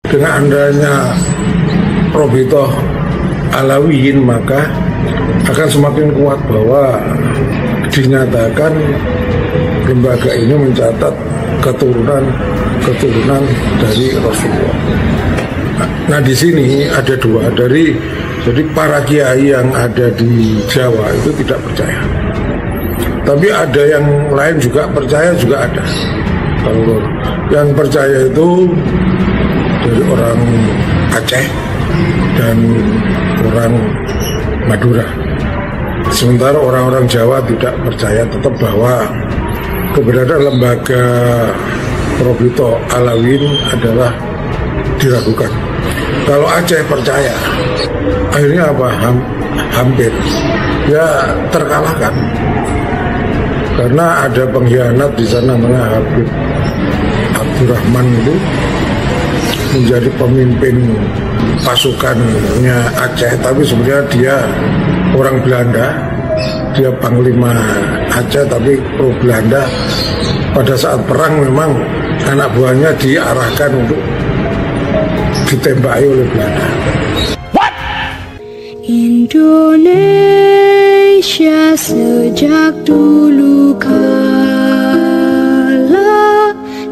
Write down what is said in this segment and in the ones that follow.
Dengan adanya Robito Alawiyin maka akan semakin kuat bahwa dinyatakan lembaga ini mencatat keturunan dari Rasulullah. Nah di sini ada dua jadi para kiai yang ada di Jawa itu tidak percaya. Tapi ada yang lain juga percaya juga ada. Kalau yang percaya itu dari orang Aceh dan orang Madura. Sementara orang-orang Jawa tidak percaya tetap bahwa keberadaan lembaga Robito Alawiyin adalah diragukan. Kalau Aceh percaya, akhirnya apa? Hampir ya terkalahkan karena ada pengkhianat di sana namanya Habib Abdurrahman itu menjadi pemimpin pasukannya Aceh, tapi sebenarnya dia orang Belanda, dia panglima Aceh tapi pro Belanda. Pada saat perang memang anak buahnya diarahkan untuk ditembaki oleh Belanda. What? Indonesia sejak dulu kala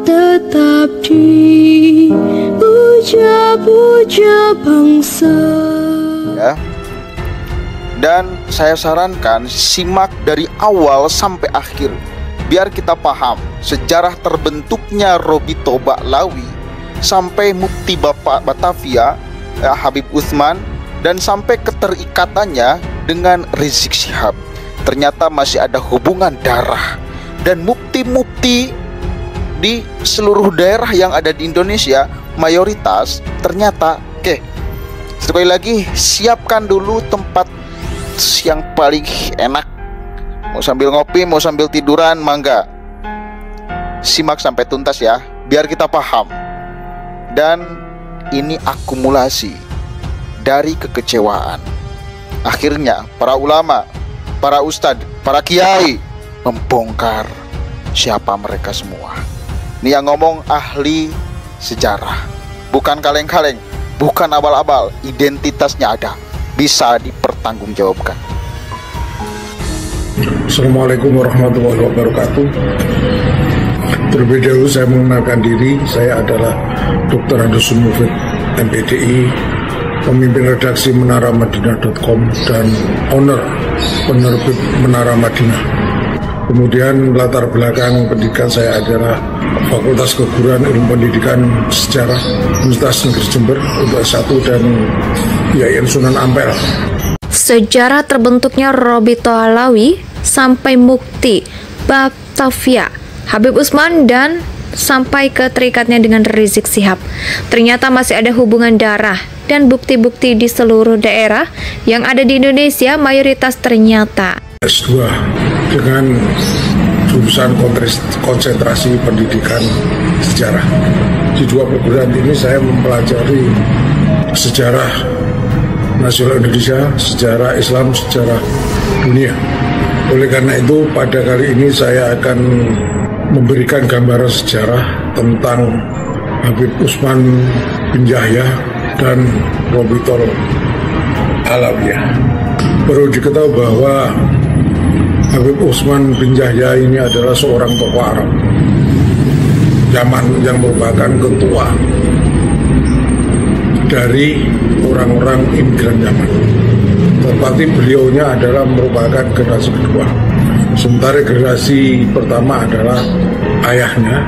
tetap dipuja-puja bangsa. Ya. Dan saya sarankan simak dari awal sampai akhir biar kita paham sejarah terbentuknya Robito Ba'lawi sampai Mufti Bapak Batavia Habib Utsman dan sampai keterikatannya dengan Rizik Syihab. Ternyata masih ada hubungan darah dan mufti-mufti di seluruh daerah yang ada di Indonesia mayoritas ternyata sekali lagi siapkan dulu tempat yang paling enak. Mau sambil ngopi, mau sambil tiduran, mangga. Simak sampai tuntas ya, biar kita paham. Dan ini akumulasi dari kekecewaan. Akhirnya para ulama, para ustadz, para kiai membongkar siapa mereka semua. Ini yang ngomong ahli sejarah, bukan kaleng-kaleng, bukan abal-abal. Identitasnya ada, bisa dipertanggungjawabkan. Assalamualaikum warahmatullahi wabarakatuh. Terlebih dahulu saya mengenalkan diri. Saya adalah Dr. Andusun Mufid, MPDI, pemimpin redaksi menaramadinah.com dan owner penerbit Menara Madinah. Kemudian latar belakang pendidikan saya adalah Fakultas Keguruan Ilmu Pendidikan Sejarah Universitas Negeri Jember untuk S1 dan IAIN Sunan Ampel. Sejarah terbentuknya Robito Alawi sampai Mufti Batavia Habib Utsman dan sampai ke terikatnya dengan Rizik Syihab. Ternyata masih ada hubungan darah dan bukti-bukti di seluruh daerah yang ada di Indonesia mayoritas ternyata. S2 dengan jurusan konsentrasi pendidikan sejarah. Di dua perguruan ini saya mempelajari sejarah nasional Indonesia, sejarah Islam, sejarah dunia. Oleh karena itu pada kali ini saya akan memberikan gambaran sejarah tentang Habib Utsman bin Yahya dan Robito Alawiyin. Perlu diketahui bahwa Habib Utsman bin Yahya ini adalah seorang tokoh Arab Yaman yang merupakan ketua dari orang-orang imigran Yaman. Tetapi beliaunya adalah merupakan generasi kedua. Sementara generasi pertama adalah ayahnya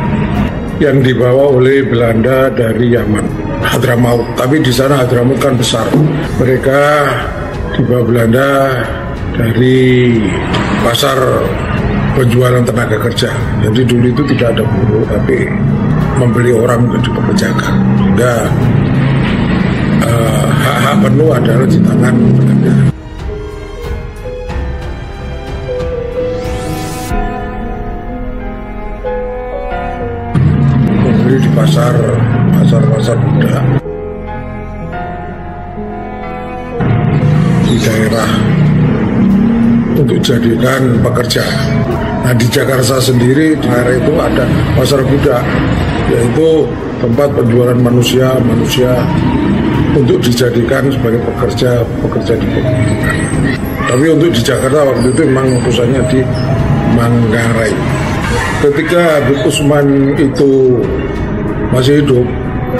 yang dibawa oleh Belanda dari Yaman, Hadramaut. Tapi di sana Hadramaut kan besar. Mereka dibawa Belanda dari pasar penjualan tenaga kerja. Jadi dulu itu tidak ada buruh, tapi membeli orang untuk dipekerjakan. Sehingga hak-hak penuh adalah di tangan Belanda. Membeli di pasar budak di daerah untuk dijadikan pekerja. Nah, di Jakarta sendiri di daerah itu ada pasar budak, yaitu tempat penjualan manusia untuk dijadikan sebagai pekerja di pegunungan. Tapi untuk di Jakarta waktu itu memang pusatnya di Manggarai. Ketika Habib Usman itu masih hidup,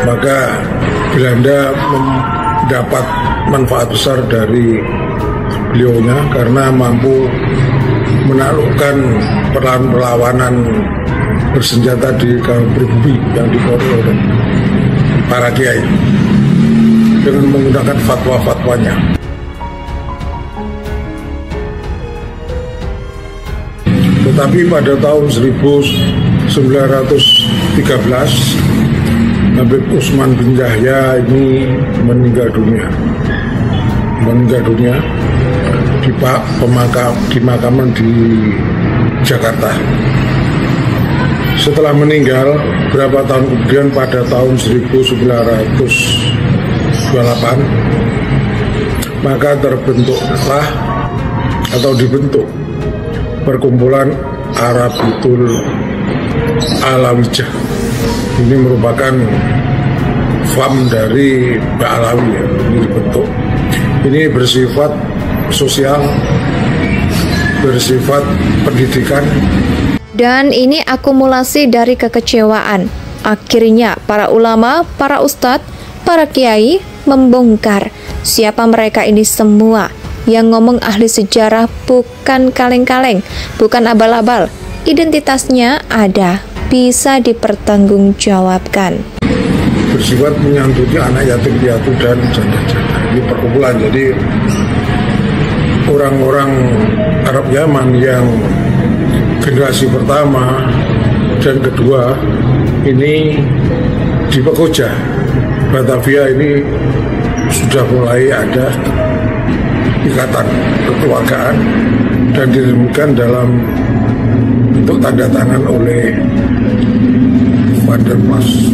maka Belanda mendapat manfaat besar dari beliaunya karena mampu menaklukkan perlawanan bersenjata di kaum pribumi yang dibawa oleh para kiai dengan menggunakan fatwa-fatwanya. Tetapi pada tahun 1913 Habib Usman bin Yahya ini meninggal dunia di pemakaman di Jakarta. Setelah meninggal berapa tahun kemudian pada tahun 1928 maka dibentuk perkumpulan Arabitul Alawijah. Ini merupakan FAM dari Mbak Alawi ya, ini dibentuk. Ini bersifat sosial, bersifat pendidikan. Dan ini akumulasi dari kekecewaan. Akhirnya para ulama, para ustadz, para kiai membongkar siapa mereka ini semua. Yang ngomong ahli sejarah bukan kaleng-kaleng, bukan abal-abal. Identitasnya ada, bisa dipertanggungjawabkan. Bersifat menyantuti anak yatim piatu dan janda-janda. Ini perkumpulan, jadi orang-orang Arab Yaman yang generasi pertama dan kedua ini di Pekoja, Batavia ini sudah mulai ada ikatan kekeluargaan dan diresmikan dalam bentuk tanda tangan oleh Vanderplas.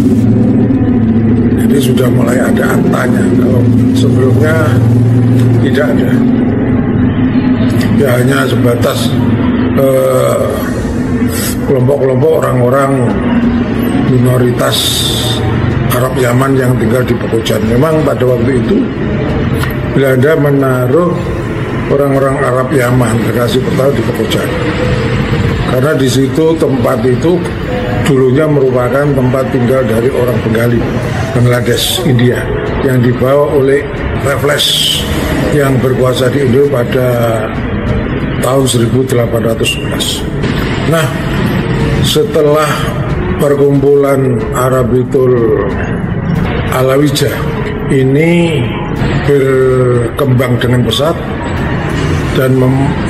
Jadi sudah mulai ada antanya, kalau sebelumnya tidak ada. Ya hanya sebatas kelompok-kelompok orang-orang minoritas Arab Yaman yang tinggal di Pekojan. Memang pada waktu itu Belanda menaruh orang-orang Arab Yaman generasi pertama di Pekojan. Karena di situ tempat itu dulunya merupakan tempat tinggal dari orang Bengali, Bangladesh, India, yang dibawa oleh Raffles yang berkuasa di Indo pada tahun 1811. Nah, setelah perkumpulan Arabitul Alawijah ini berkembang dengan pesat dan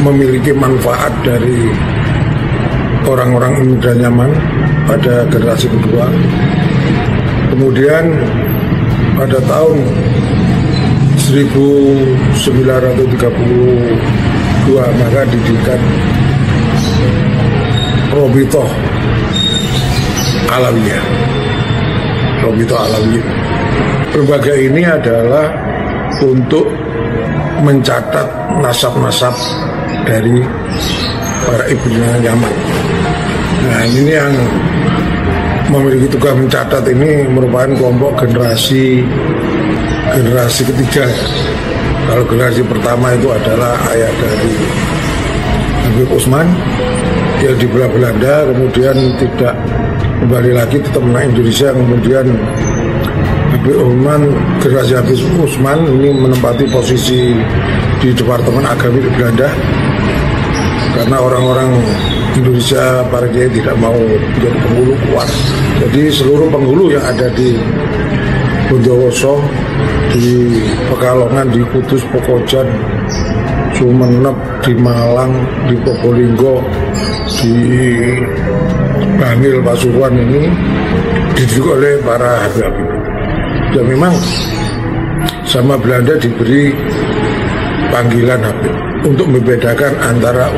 memiliki manfaat dari orang-orang imigran Yaman pada generasi kedua. Kemudian pada tahun 1932 maka didirikan Robitoh Alawiyah. Lembaga ini adalah untuk mencatat nasab-nasab dari para imigran Yaman. Nah, ini yang memiliki tugas mencatat ini merupakan kelompok generasi ketiga. Kalau generasi pertama itu adalah ayah dari Habib Usman, dia di Belanda, kemudian tidak kembali lagi, tetap menaik Indonesia. Kemudian Habib Usman, generasi Habib Usman ini menempati posisi di Departemen Agama di Belanda karena orang-orang Indonesia para kiai tidak mau menjadi penghulu kuat. Jadi seluruh penghulu yang ada di Bondowoso, di Pekalongan, di Kudus, Pekojan, Sumenep, di Malang, di Probolinggo, di Bangil, Pasuruan ini dididik oleh para Habib. Dan memang sama Belanda diberi panggilan Habib untuk membedakan antara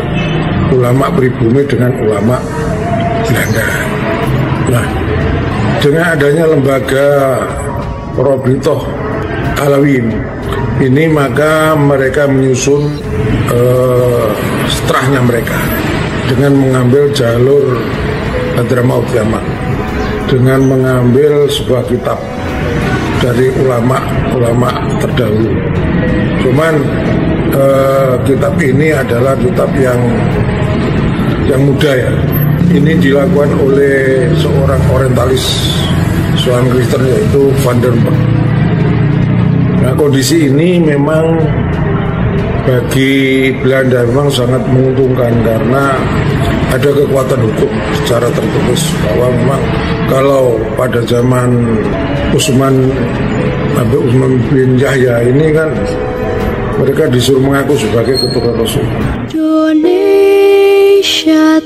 ulama pribumi dengan ulama Belanda. Nah, dengan adanya lembaga Robitoh Alawi, ini, maka mereka menyusun setelahnya mereka dengan mengambil jalur Hadramaut Yaman, dengan mengambil sebuah kitab dari ulama terdahulu. Cuman kitab ini adalah kitab yang muda ya. Ini dilakukan oleh seorang orientalis, seorang Kristen, yaitu Van der Berg. Nah, kondisi ini memang bagi Belanda memang sangat menguntungkan karena ada kekuatan hukum secara tertulis bahwa memang kalau pada zaman Utsman bin Yahya ini kan mereka disuruh mengaku sebagai keturunan Rasul. Indonesia